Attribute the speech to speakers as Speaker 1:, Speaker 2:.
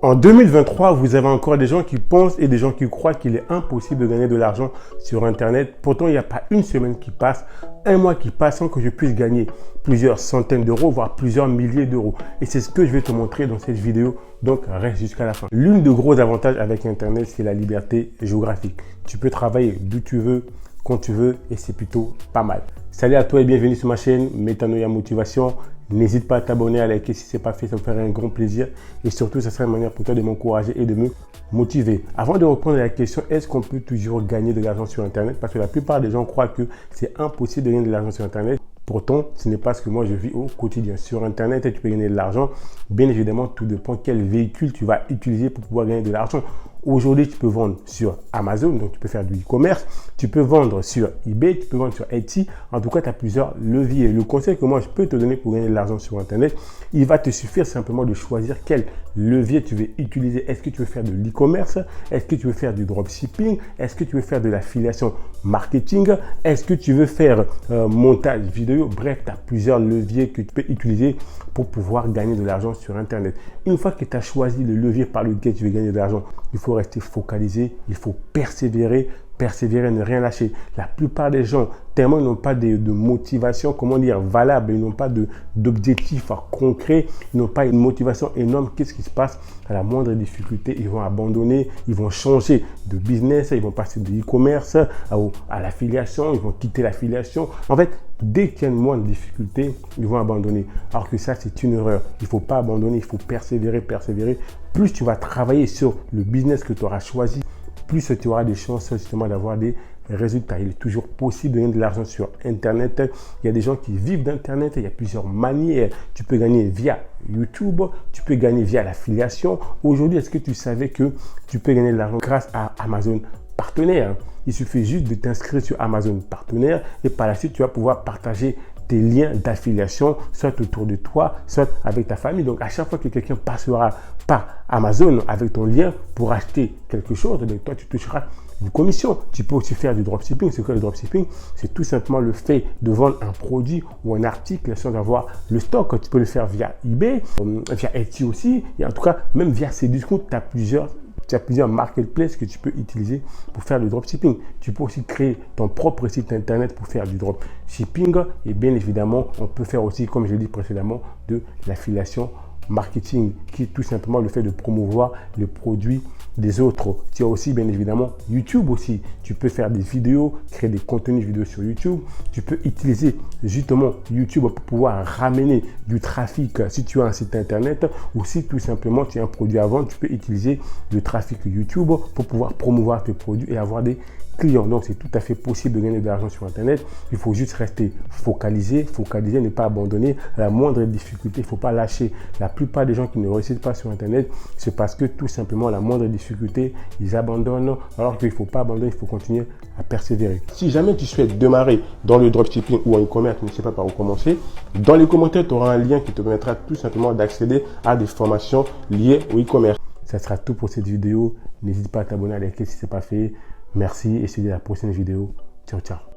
Speaker 1: En 2023, vous avez encore des gens qui pensent et des gens qui croient qu'il est impossible de gagner de l'argent sur Internet. Pourtant, il n'y a pas une semaine qui passe, un mois qui passe sans que je puisse gagner plusieurs centaines d'euros, voire plusieurs milliers d'euros. Et c'est ce que je vais te montrer dans cette vidéo, donc reste jusqu'à la fin. L'une des gros avantages avec Internet, c'est la liberté géographique. Tu peux travailler d'où tu veux, quand tu veux, et c'est plutôt pas mal. Salut à toi et bienvenue sur ma chaîne Metanoia Motivation. N'hésite pas à t'abonner, à liker si ce n'est pas fait, ça me ferait un grand plaisir. Et surtout, ça sera une manière pour toi de m'encourager et de me motiver. Avant de reprendre la question, est-ce qu'on peut toujours gagner de l'argent sur Internet? Parce que la plupart des gens croient que c'est impossible de gagner de l'argent sur Internet. Pourtant, ce n'est pas ce que moi je vis au quotidien. Sur Internet, tu peux gagner de l'argent. Bien évidemment, tout dépend quel véhicule tu vas utiliser pour pouvoir gagner de l'argent. Aujourd'hui, tu peux vendre sur Amazon, donc tu peux faire du e-commerce. Tu peux vendre sur eBay, tu peux vendre sur Etsy. En tout cas, tu as plusieurs leviers. Le conseil que moi, je peux te donner pour gagner de l'argent sur Internet, il va te suffire simplement de choisir quel levier tu veux utiliser. Est-ce que tu veux faire de l'e-commerce? Est-ce que tu veux faire du dropshipping? Est-ce que tu veux faire de l'affiliation marketing? Est-ce que tu veux faire montage vidéo? Bref, tu as plusieurs leviers que tu peux utiliser pour pouvoir gagner de l'argent sur Internet. Une fois que tu as choisi le levier par lequel tu veux gagner de l'argent, il faut rester focalisé, il faut persévérer, ne rien lâcher. La plupart des gens, tellement ils n'ont pas de motivation, comment dire, valable, ils n'ont pas d'objectif concret, ils n'ont pas une motivation énorme. Qu'est-ce qui se passe? À la moindre difficulté, ils vont abandonner, ils vont changer de business, ils vont passer de e-commerce à l'affiliation, ils vont quitter l'affiliation. En fait, dès qu'il y a une moindre difficulté, ils vont abandonner. Alors que ça, c'est une erreur. Il ne faut pas abandonner, il faut persévérer. Plus tu vas travailler sur le business que tu auras choisi, plus tu auras des chances justement d'avoir des résultats. Il est toujours possible de gagner de l'argent sur Internet. Il y a des gens qui vivent d'Internet. Il y a plusieurs manières. Tu peux gagner via YouTube. Tu peux gagner via l'affiliation. Aujourd'hui, est-ce que tu savais que tu peux gagner de l'argent grâce à Amazon Partenaire? Il suffit juste de t'inscrire sur Amazon Partenaire et par la suite, tu vas pouvoir partager tes liens d'affiliation, soit autour de toi, soit avec ta famille. Donc, à chaque fois que quelqu'un passera par Amazon avec ton lien pour acheter quelque chose, donc toi, tu toucheras une commission. Tu peux aussi faire du dropshipping. C'est quoi le dropshipping? C'est tout simplement le fait de vendre un produit ou un article sans avoir le stock. Tu peux le faire via eBay, via Etsy aussi. Et en tout cas, même via Cdiscount, tu as plusieurs marketplaces que tu peux utiliser pour faire du dropshipping. Tu peux aussi créer ton propre site internet pour faire du dropshipping. Et bien évidemment, on peut faire aussi, comme je l'ai dit précédemment, de l'affiliation marketing, qui est tout simplement le fait de promouvoir les produits des autres. Tu as aussi bien évidemment YouTube aussi. Tu peux faire des vidéos, créer des contenus vidéo sur YouTube. Tu peux utiliser justement YouTube pour pouvoir ramener du trafic si tu as un site internet ou si tout simplement tu as un produit à vendre. Tu peux utiliser le trafic YouTube pour pouvoir promouvoir tes produits et avoir des clients. Donc, c'est tout à fait possible de gagner de l'argent sur Internet. Il faut juste rester focalisé, ne pas abandonner à la moindre difficulté. Il ne faut pas lâcher. La plupart des gens qui ne réussissent pas sur Internet, c'est parce que tout simplement, à la moindre difficulté, ils abandonnent. Alors qu'il ne faut pas abandonner, il faut continuer à persévérer. Si jamais tu souhaites démarrer dans le dropshipping ou en e-commerce, tu ne sais pas par où commencer, dans les commentaires, tu auras un lien qui te permettra tout simplement d'accéder à des formations liées au e-commerce. Ça sera tout pour cette vidéo. N'hésite pas à t'abonner, à liker si ce n'est pas fait. Merci et je te dis à la prochaine vidéo. Ciao, ciao.